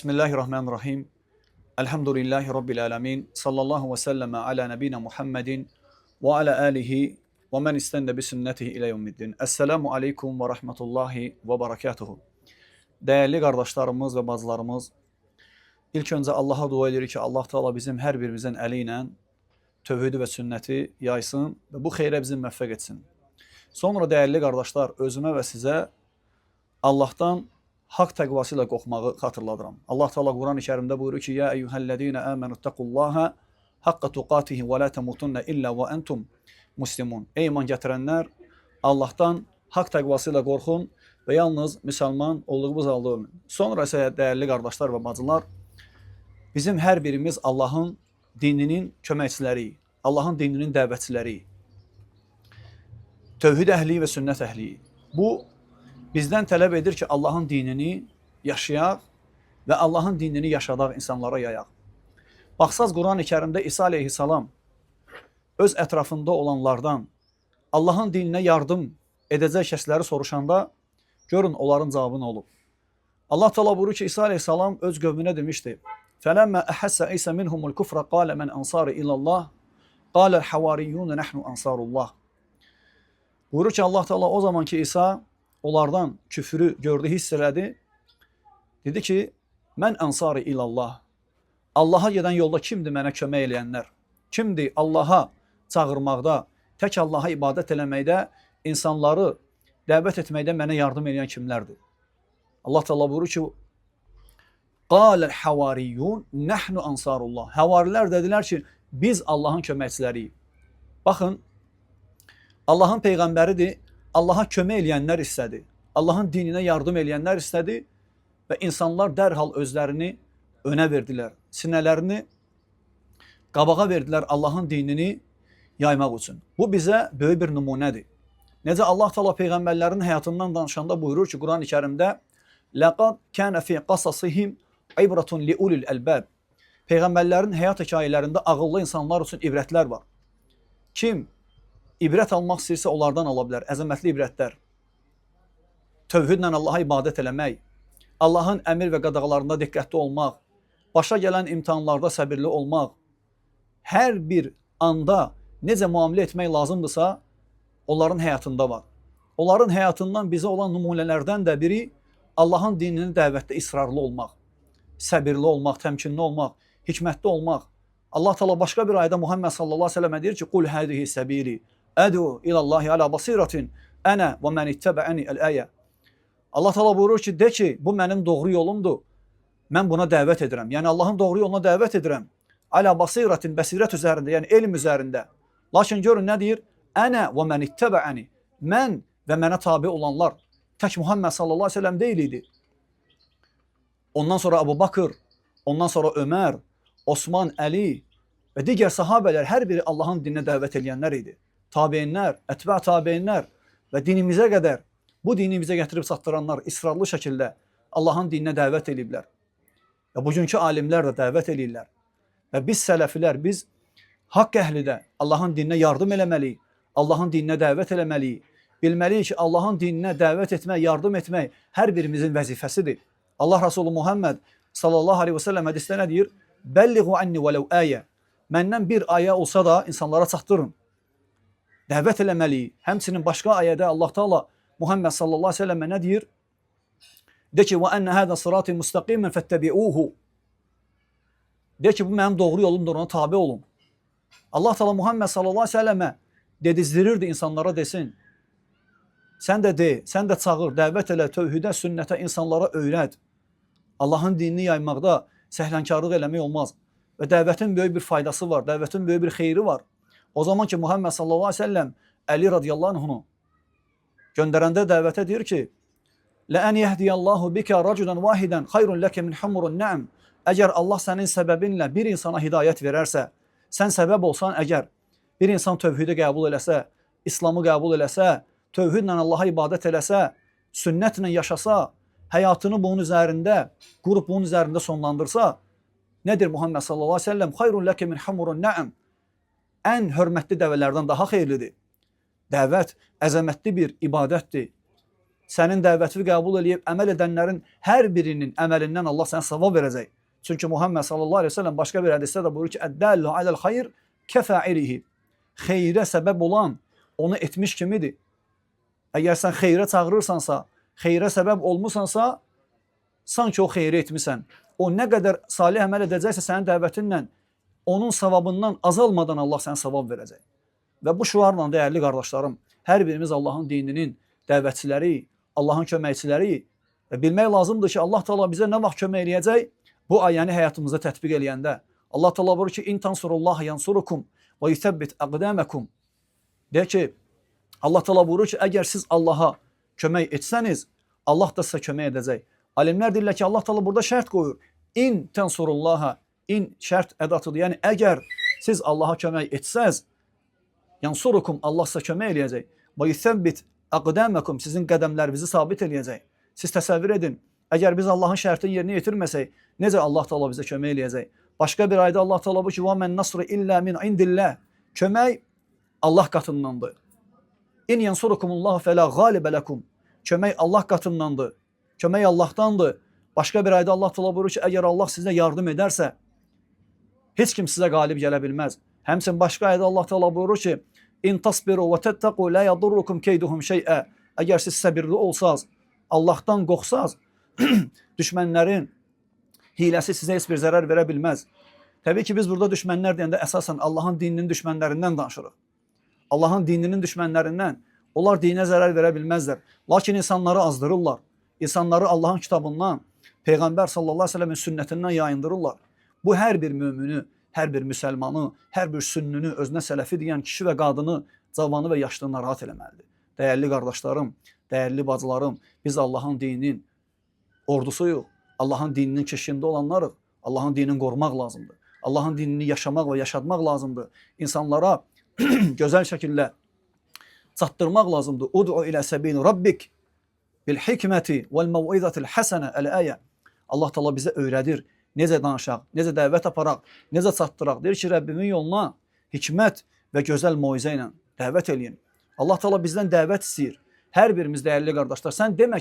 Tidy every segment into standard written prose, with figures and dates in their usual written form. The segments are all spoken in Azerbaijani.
Bismillahirrahmanirrahim. Elhamdülillahi Rabbil alemin. Sallallahu ve sellem ala nebina Muhammedin ve ala alihi ve men istenne bi sünnetihi ile yevmiddin. Esselamu aleyküm ve rahmetullahi ve berekatuhu. Değerli kardeşlerimiz ve bazılarımız, ilk önce Allah'a dua edirik ki Allah Teala bizim her birimizin eliyle tövhidi ve sünneti yaysın ve bu hayre bizi müveffek etsin. Sonra değerli kardeşler, özüme ve size Allah'tan hak təqvası ilə qorxmağı xatırladıram. Allah Teala Quran-ı Kərimdə buyurur ki: "Ya eyyuhellezine amenu taqullaha haqqa tuqatihi ve la tamutunna illa ve entum muslimun." Ey iman gətirənlər, Allah'tan hak təqvası ilə qorxun və yalnız müsəlman olduğunuz halda ölün. Sonra isə değerli kardeşler ve bacılar, bizim her birimiz Allah'ın dininin köməkçiləri, Allah'ın dininin dəvətçiləri, tövhid əhli ve sünnet əhli. Bu bizden tələb edir ki, Allah'ın dinini yaşayaq və Allah'ın dinini yaşadaq, insanlara yayaq. Baxsaz Quran-ı Kərimdə İsa aleyhissalam öz ətrafında olanlardan Allah'ın dininə yardım edəcək kəsləri soruşanda görün onların cavabı nə olub. Allah Teala buyurur ki, İsa aleyhissalam öz qövmünə demişdi: "Fələmmə əhəssə İsa minhumul kufra qalə mən ansarı ilallah qaləl havariyyun nəhnu ansarullah." Buyurur ki, Allah Teala o zaman ki İsa onlardan küfürü gördü, hiss elədi. Dedi ki, mən ansarı ilallah. Allah'a gedən yolda kimdir mənə kömək eləyənlər? Kimdir Allah'a çağırmaqda, tək Allah'a ibadət eləməkdə, insanları dəvət etməkdə mənə yardım edən kimlərdir? Allah Teala buyurur ki, qalel havariyyun nəhnu ansarullah. Havarilər dedilər ki, biz Allah'ın köməkçiləriyik. Baxın, Allah'ın peyğəmbəridir. Allah'a kömək eləyənlər istədi. Allah'ın dininə yardım eləyənlər istədi və insanlar dərhal özlərini önə verdilər. Sinələrini qabağa verdilər Allah'ın dinini yaymaq üçün. Bu bizə böyük bir nümunədir. Necə Allah Teala peyğəmbərlərin həyatından danışanda buyurur ki, Quran-ı Kərimdə "Laqad kana fi qasasihim ibratun liulil albab." Peyğəmbərlərin həyat hekayələrində ağıllı insanlar üçün ibrətlər var. Kim İbrət almaq istəyirsə onlardan ala bilər, əzəmətli ibrətlər. Tövhidlə Allah'a ibadət eləmək, Allah'ın əmir və qadağalarında diqqətli olmaq, başa gələn imtihanlarda səbirli olmaq, hər bir anda necə müamilə etmək lazımdırsa, onların həyatında var. Onların həyatından bizə olan nümunələrdən də biri Allah'ın dinini dəvətdə israrlı olmaq, səbirli olmaq, təmkinli olmaq, hikmətli olmaq. Allah Teala başqa bir ayda Muhammed sallallahu aleyhi ve sellem deyir ki, "Qul hadihi səbili Ədu ilallahi ala basiratin ənə və mən ittəbəəni əl-əyə." Allah Teala buyurur ki, de ki, bu mənim doğru yolumdur. Mən buna dəvət edirəm. Yəni Allah'ın doğru yoluna dəvət edirəm. Ala basiratin, bəsirət üzərində, yəni elm üzərində. Lakin görün nə deyir? Ənə və mən ittəbəəni. Mən və mənə tabi olanlar. Tək Muhammed sallallahu aleyhi ve sellem deyil idi. Ondan sonra Əbu Bakır, ondan sonra Ömər, Osman, Əli və digər sahabələr hər biri Allah'ın dininə dəvət edənlər idi. Tabeinlər, ətbə tabeinlər və dinimizə qədər bu dini bizə gətirib çatdıranlar israrlı şəkildə Allah'ın dininə dəvət ediblər. Və bugünkü alimlər də dəvət edirlər. Və biz sələfilər, biz haqq əhli də Allah'ın dininə yardım eləməliyik, Allah'ın dininə dəvət eləməliyik. Bilməliyik ki, Allah'ın dininə dəvət etmək, yardım etmək hər birimizin vəzifəsidir. Allah Resulü Muhammed sallallahu aleyhi ve sellem hədisdə nə deyir? "Bəlliğu anni vələv əyə." Məndən bir ayə olsa da insanlara çatdırın. Dəvət eləməliyik. Həmçinin başqa ayədə Allah Teala Muhammed sallallahu aleyhi ve sellemə nə deyir? De ki, وَأَنَّ هَذَا صِرَاطِ مُسْتَقِيمًا فَاتَّبِعُوهُ. De ki, bu mənim doğru yolumdur, ona tabi olun. Allah Teala Muhammed sallallahu aleyhi ve sellemə dedizdirirdi insanlara desin. Sən də de, sən də çağır, dəvət elə, tövhidə, sünnətə insanlara öyrət. Allah'ın dinini yaymaqda səhlənkarlıq eləmək olmaz. Və dəvətin böyük bir faydası var, dəvətin böyük bir xeyri var. O zaman ki Muhammed sallallahu aleyhi ve sellem Əli radiyallahu anhunu göndərəndə dəvətə deyir ki, "Lən yehdiyallahu bika raculan wahidan xayrun laka min humurun na'am." Əgər Allah sənin səbəbinlə bir insana hidayət verərsə, sən səbəb olsan əgər bir insan tövhidi qəbul eləsə, İslamı qəbul eləsə, tövhidlə Allah'a ibadət eləsə, sünnətlə yaşasa, həyatını bunun üzərində, qurub bunun üzərində sonlandırsa, nədir Muhammed sallallahu aleyhi ve sellem? "Xayrun laka min humurun na'am." Ən hörmətli dəvələrdən daha xeyirlidir. Dəvət əzəmətli bir ibadətdir. sənin dəvətini qəbul edib əməl edənlərin hər birinin əməlindən Allah sənə savab verəcək. Çünki Muhammed sallallahu aleyhi ve sellem başqa bir hədisdə də buyurur ki, "Əddəllu aləl xeyr kəfəilihi." Xeyrə səbəb olan onu etmiş kimidir. Əgər sən xeyrə çağırırsansa, xeyrə səbəb olmusansa, sanki o xeyri etmisən. O nə qədər salih əməl edəcəksə sənin dəvətinlə, onun savabından azalmadan Allah sənə savab verəcək. Və bu şüarla dəyərli qardaşlarım, hər birimiz Allahın dininin dəvətçiləri, Allahın köməkçiləri və bilmək lazımdır ki, Allah Teala bizə nə vaxt kömək eləyəcək? Bu ayəni həyatımızda tətbiq eləyəndə. Allah Teala buyurur ki, "İn tansurullaha yansurukum və yuthabbit aqdamakum." Deyir ki, Allah Teala buyurur ki, əgər siz Allaha kömək etsəniz, Allah da sizə kömək edəcək. Alimlər deyirlər ki, Allah Teala burada şərt qoyur. İn tansurullaha, in şərt ədatıdır. Yəni əgər siz Allaha kömək etsəz, yansurukum, Allah sizə kömək eləyəcək. Və yuthabbit aqdamakum, sizin qədəmlərinizi sabit eləyəcək. Siz təsəvvür edin, əgər biz Allahın şərtini yerinə yetirməsək, necə Allah Teala bizə kömək eləyəcək? Başqa bir ayda Allah Teala bu ki, "Və men nasru illa min indillah." Kömək Allah qatındandır. "İn yansurukumullahu fela galibe lekum." Kömək Allah qatındandır. Kömək Allahdandır. Başqa bir ayda Allah Teala buyurur ki, əgər Allah sizə yardım edərsə, heç kim sizə qalib gələ bilməz. Həmçinin başqa ayda Allah Teala buyurur ki, "İn tasbiru ve tettaqu la yadurrukum keyduhum şey'a." Əgər siz səbirli olsaz, Allahdan qorxsaz, düşmənlərin hiləsi sizə heç bir zərər verə bilməz. Təbii ki, biz burada düşmənlər deyəndə əsasən Allahın dininin düşmənlərindən danışırıq. Allahın dininin düşmənlərindən. Onlar dinə zərər verə bilməzlər. Lakin insanları azdırırlar. İnsanları Allahın kitabından, Peyğəmbər sallallahu aleyhi ve sellemin sünnətindən yayındırırlar. Bu hər bir mümini, hər bir müsəlmanı, hər bir sünnünü, özünə sələfi deyən kişi və qadını, cavanı və yaşlını narahat eləməlidir. Dəyərli qardaşlarım, dəyərli bacılarım, biz Allahın dininin ordusuyuq. Allahın dininin keşiyində olanlarıq. Allahın dinini qorumaq lazımdır. Allahın dinini yaşamaq və yaşatmaq lazımdır. İnsanlara gözəl şəkildə çatdırmaq lazımdır. Ud'u ilə səbili rabbik bil hikməti vəl məv'izatil həsənə əl-əyə. Allah Teala bizə öyrədir. Necə danışaq, necə dəvət aparaq, necə çatdıraq. Deyir ki, Rəbbimin yoluna hikmət və gözəl moizə ilə dəvət eləyin. Allah Teala bizdən dəvət istəyir. Hər birimiz dəyərli qardaşlar, sən demə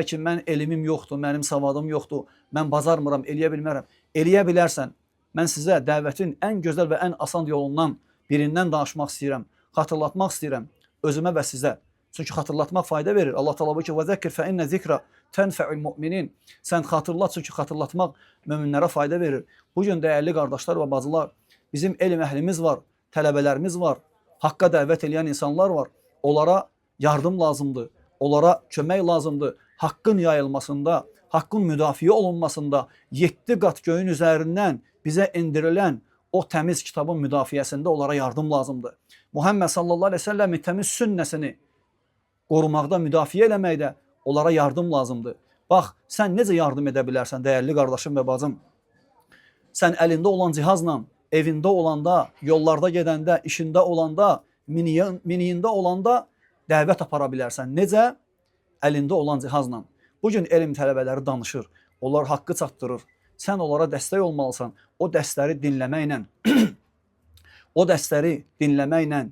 ki, mən elmim yoxdur, mənim savadım yoxdur, mən bacarmıram, eləyə bilmərəm. Eləyə bilərsən. Mən sizə dəvətin ən gözəl və ən asan yolundan birindən danışmaq istəyirəm, xatırlatmaq istəyirəm özümə və sizə. Çünki xatırlatmaq fayda verir. Allah Teala buyurur ki, "Və zəkkir fe inne zikra tenfe'ul mu'minin." Sən xatırlat, çünki xatırlatmaq möminlərə fayda verir. Bu gün dəyərli qardaşlar və bacılar, bizim elm əhlimiz var, tələbələrimiz var, haqqa dəvət edən insanlar var. Onlara yardım lazımdır. Onlara kömək lazımdır. Haqqın yayılmasında, haqqın müdafiə olunmasında 7 qat göyün üzərindən bizə indirilən o təmiz kitabın müdafiəsində onlara yardım lazımdır. Muhammed sallallahu aleyhi ve sellemin təmiz sünnəsini qorumaqda, müdafiə eləməkdə onlara yardım lazımdır. Bax, sən necə yardım edə bilərsən dəyərli qardaşım və bacım? Sən əlində olan cihazla, evində olanda, yollarda gedəndə, işində olanda, miniyində olanda dəvət apara bilərsən. Necə? Əlində olan cihazla. Bugün elm tələbələri danışır. Onlar haqqı çatdırır. Sən onlara dəstək olmalısan. O dərsləri dinləməklə,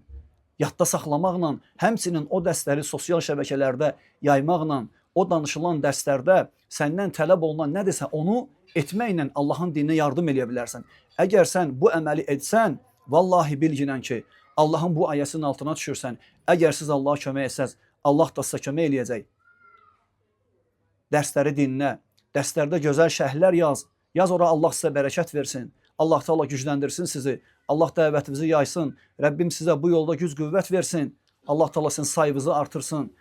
yadda saxlamaqla, həmçinin o dərsləri sosial şəbəkələrdə yaymaqla, o danışılan dərslərdə səndən tələb olunan nədirsə onu etməklə Allahın dininə yardım edə bilərsən. Əgər sən bu əməli etsən, vallahi bilginən ki, Allahın bu ayəsinin altına düşürsən. Əgər siz Allaha kömək etsəz, Allah da sizə kömək eləyəcək. Dərsləri dinlə, dərslərdə gözəl şərhlər yaz. Yaz ora, Allah sizə bərəkət versin. Allah Teala gücləndirsin sizi. Allah dəvətinizi yaysın. Rəbbim sizə bu yolda güc qüvvət versin. Allah Teala sizin sayınızı artırsın.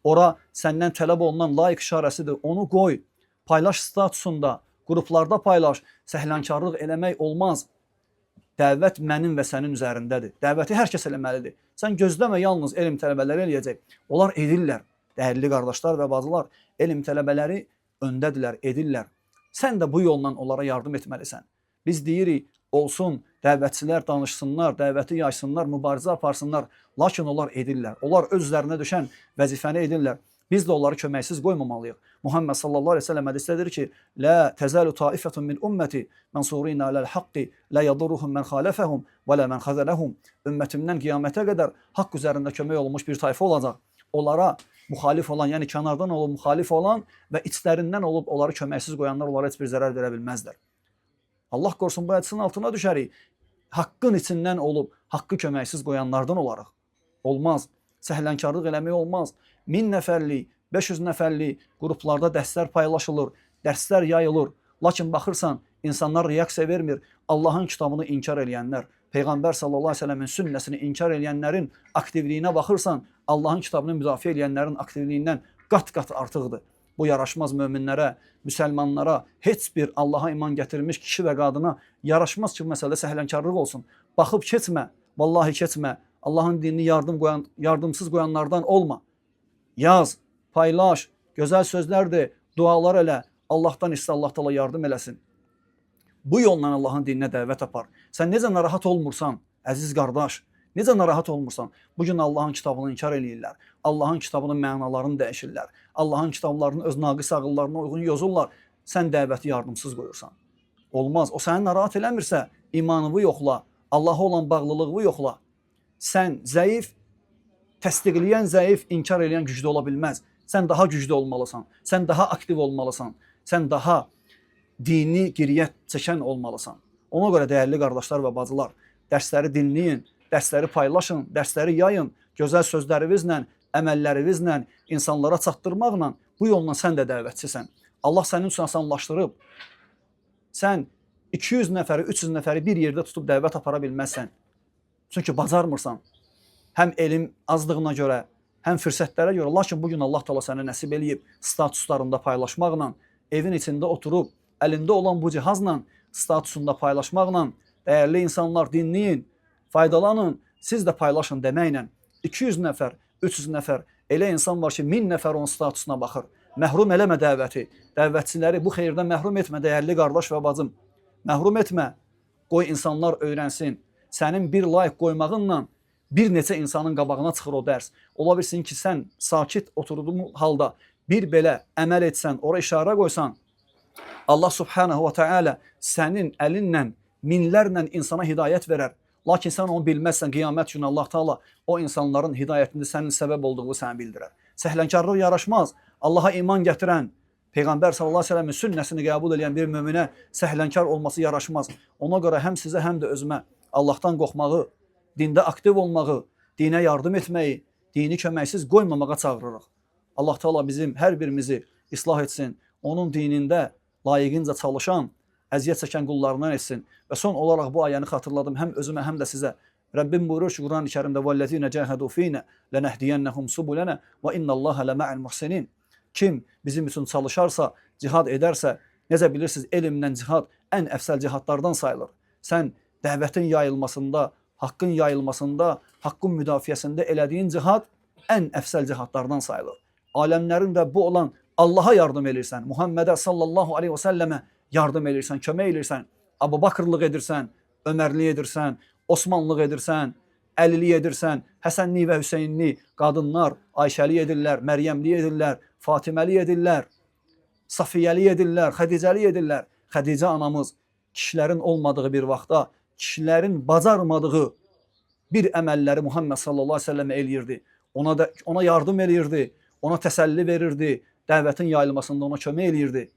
Ora səndən tələb olunan layiq işarəsidir. Onu qoy. Paylaş statusunda, qruplarda paylaş. Səhlənkarlıq eləmək olmaz. Dəvət mənim və sənin üzərindədir. Dəvəti hər kəs eləməlidir. Sən gözləmə, yalnız elm tələbələri eləyəcək. Onlar edirlər. Dəyərli qardaşlar və bacılar, elm tələbələri öndədirlər, edirlər. Sən də bu yolla onlara yardım etməlisən. Biz deyirik, olsun, dəvətçilər danışsınlar, dəvəti yaysınlar, mübarizə aparsınlar. Lakin onlar edirlər. Onlar öz üzərinə düşən vəzifəni edirlər. Biz də onları köməksiz qoymamalıyıq. Muhammed sallallahu aleyhi ve sellem hədisdə ki, "La tazalu ta'ifatun min ummati mansurina alal haqqi la yadurruhum men khalafahum və la men khazalahum." Ümmətimdən qiyamətə qədər haqq üzərində kömək olunmuş bir tayfa olacaq. Onlara müxalif olan, yəni kənardan olub müxalif olan və içlərindən olub onları köməksiz qoyanlar onlara heç bir zərər verə bilməzlər. Allah qorusun, bu hədisin altına düşərik. Haqqın içindən olub, haqqı köməksiz qoyanlardan olaraq. Olmaz. Səhlənkarlıq eləmək olmaz. 1000 nəfərlik, 500 nəfərlik qruplarda dərslər paylaşılır, dərslər yayılır. Lakin baxırsan, insanlar reaksiya vermir. Allahın kitabını inkar edənlər, Peyğəmbər sallallahu əleyhi və səlləmin sünnəsini inkar edənlərin aktivliyinə baxırsan, Allahın kitabını müdafiə edənlərin aktivliyindən qat-qat artıqdır. Bu yaraşmaz möminlərə, müsəlmanlara, heç bir Allaha iman gətirmiş kişi və qadına yaraşmaz ki, bu məsələdə səhlənkarlıq olsun. Baxıb keçmə, vallahi keçmə. Allahın dinini yardımsız qoyanlardan olma. Yaz, paylaş, gözəl sözlərdir, dualar elə. Allahdan istə, Allah təala yardım eləsin. Bu yolla Allahın dininə dəvət apar. Sən necə narahat olmursan, əziz qardaş, necə narahat olmursan, bugün Allahın kitabını inkar eləyirlər. Allahın kitabının mənalarını dəyişirlər. Allahın kitablarını öz naqis ağıllarına uyğun yozurlar. Sən dəvəti yardımsız qoyursan. Olmaz. O səni narahat eləmirsə, imanını yoxla, Allaha olan bağlılığı yoxla. Sən zəif, təsdiqləyən zəif, inkar edən güclü ola bilməz. Sən daha güclü olmalısan, sən daha aktiv olmalısan, sən daha dini giriyə çəkən olmalısan. Ona görə dəyərli qardaşlar və bacılar, dərsləri dinləyin, dərsləri paylaşın, dərsləri yayın, gözəl sözlərinizlə, əməllərinizlə, insanlara çatdırmaqla bu yolla sən də dəvətçisən. Allah sənin üçün asanlaşdırıb. Sən 200 nəfəri, 300 nəfəri bir yerdə tutub dəvət apara bilməzsən. Çünki bacarmırsan. Həm elm azlığına görə, həm fürsətlərə görə. Lakin bugün Allah təala sənə nəsib eləyib statuslarında paylaşmaqla, evin içində oturub, əlində olan bu cihazla, statusunda paylaşmaqla, dəyərli insanlar dinləyin, faydalanın, siz də paylaşın deməklə 200 nəfər, 300 nəfər, elə insan var ki, 1000 nəfər onun statusuna baxır. Məhrum eləmə dəvəti, dəvətçiləri bu xeyirdən məhrum etmə, dəyərli qardaş və bacım. Məhrum etmə, qoy insanlar öyrənsin. Sənin bir like qoymağınla bir neçə insanın qabağına çıxır o dərs. Ola bilsin ki, sən sakit oturduğun halda bir belə əməl etsən, ora işarə qoysan, Allah subhanahu wa ta'ala sənin əlinlə minlərlə insana hidayət verər. Lakin sən onu bilməzsən, qiyamət günü Allah Taala o insanların hidayətində sənin səbəb olduğunu sənə bildirər. Səhlənkarlıq yaraşmaz. Allaha iman gətirən, Peyğəmbər sallallahu əleyhi və səlləmin sünnəsini qəbul edən bir möminə səhlənkar olması yaraşmaz. Ona görə həm sizə, həm də özümə Allahdan qorxmağı, dində aktiv olmağı, dinə yardım etməyi, dini köməksiz qoymamağa çağırırıq. Allah Taala bizim hər birimizi islah etsin, onun dinində layiqincə çalışan, əziyyət çəkən qullarından etsin. Və son olaraq bu ayəni xatırladım həm özümə, həm də sizə. Rəbbim buyurur ki, Quran-ı Kərimdə وَالَّذِينَ جَاهَدُوا فِينَا لَنَهْدِيَنَّهُمْ سُبُلَنَا وَإِنَّ اللَّهَ لَمَعَ الْمُحْسِنِينَ. Kim bizim üçün çalışarsa, cihad edərsə, necə bilirsiniz, elmlə cihad ən əfsəl cihadlardan sayılır. Sən dəvətin yayılmasında, haqqın yayılmasında, haqqın müdafiəsində elədiyin cihad ən əfsəl cihadlardan sayılır. Aləmlərin Rəbbi olan Allaha yardım edirsən, Muhammedə sallallahu aleyhi və səlləmə yardım edirsən, kömək edirsən, Abu Bakrlıq edirsən, Ömərlik edirsən, Osmanlıq edirsən, Əlili edirsən, Həsənli və Hüseynli qadınlar Ayşəli edirlər, Məryəmli edirlər, Fatiməli edirlər, Safiyəli edirlər, Xədicəli edirlər. Xədicə anamız kişilərin olmadığı bir vaxtda, kişilərin bacarmadığı bir əməlləri Muhammed sallallahu aleyhi və səlləmə eləyirdi. Ona yardım eləyirdi, ona təsəlli verirdi, dəvətin yayılmasında ona kömək eləyirdi.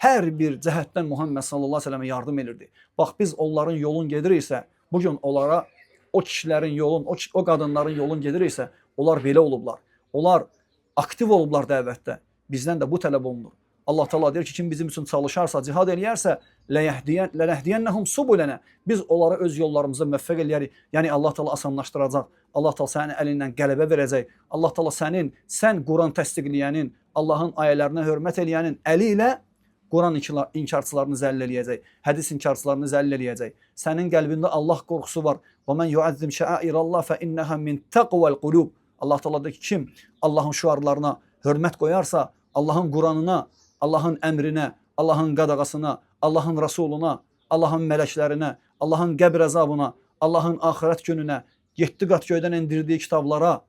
Hər bir cəhətdən Muhammed sallallahu aleyhi və səlləmə yardım elirdi. Bax, biz onların yolun gediriksə, bugün onlara o kişilərin yolun, o qadınların yolun gediriksə, onlar belə olublar. Onlar aktiv olublar dəvətdə. Bizdən də bu tələb olunur. Allah Taala deyir ki, kim bizim üçün çalışarsa, cihad eləyərsə, lənəhdiyennəhum subulənə. Biz onlara öz yollarımıza müvəffəq eləyərik. Yəni Allah Taala asanlaşdıracaq. Allah Taala sənin əlindən qələbə verəcək. Allah Taala sən Quran təsdiqləyənin, Allahın ayələrinə hörmət eləyənin əli ilə Quran inkarçılarını zəll eləyəcək. Hədis inkarçılarını zəll eləyəcək. Sənin qəlbində Allah qorxusu var. Və men yu'azzim şa'airallah fa innaha min taqwal qulub. Allah Taala deyir ki, kim Allahın şüarlarına hörmət qoyarsa, Allahın Quranına, Allahın əmrinə, Allahın qadağasına, Allahın Rasuluna, Allahın mələklərinə, Allahın qəbr əzabına, Allahın axirət gününə, 7 qat göydən endirdiyi kitablara,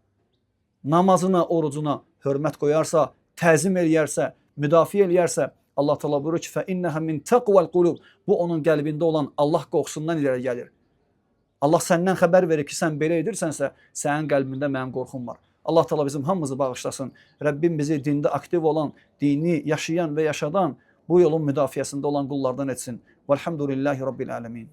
namazına, orucuna hörmət qoyarsa, təzim eləyərsə, müdafiə eləyərsə, Allah Taala buyurur ki, fə innəhə min taqval qulub. Bu onun qəlbində olan Allah qorxusundan irəli gəlir. Allah səndən xəbər verir ki, sən belə edirsənsə, sənin qəlbində mənim qorxum var. Allah Teala bizim hamımızı bağışlasın. Rəbbim bizi dində aktiv olan, dini yaşayan və yaşadan bu yolun müdafiəsində olan qullardan etsin. Velhamdülillahi Rabbil alemin.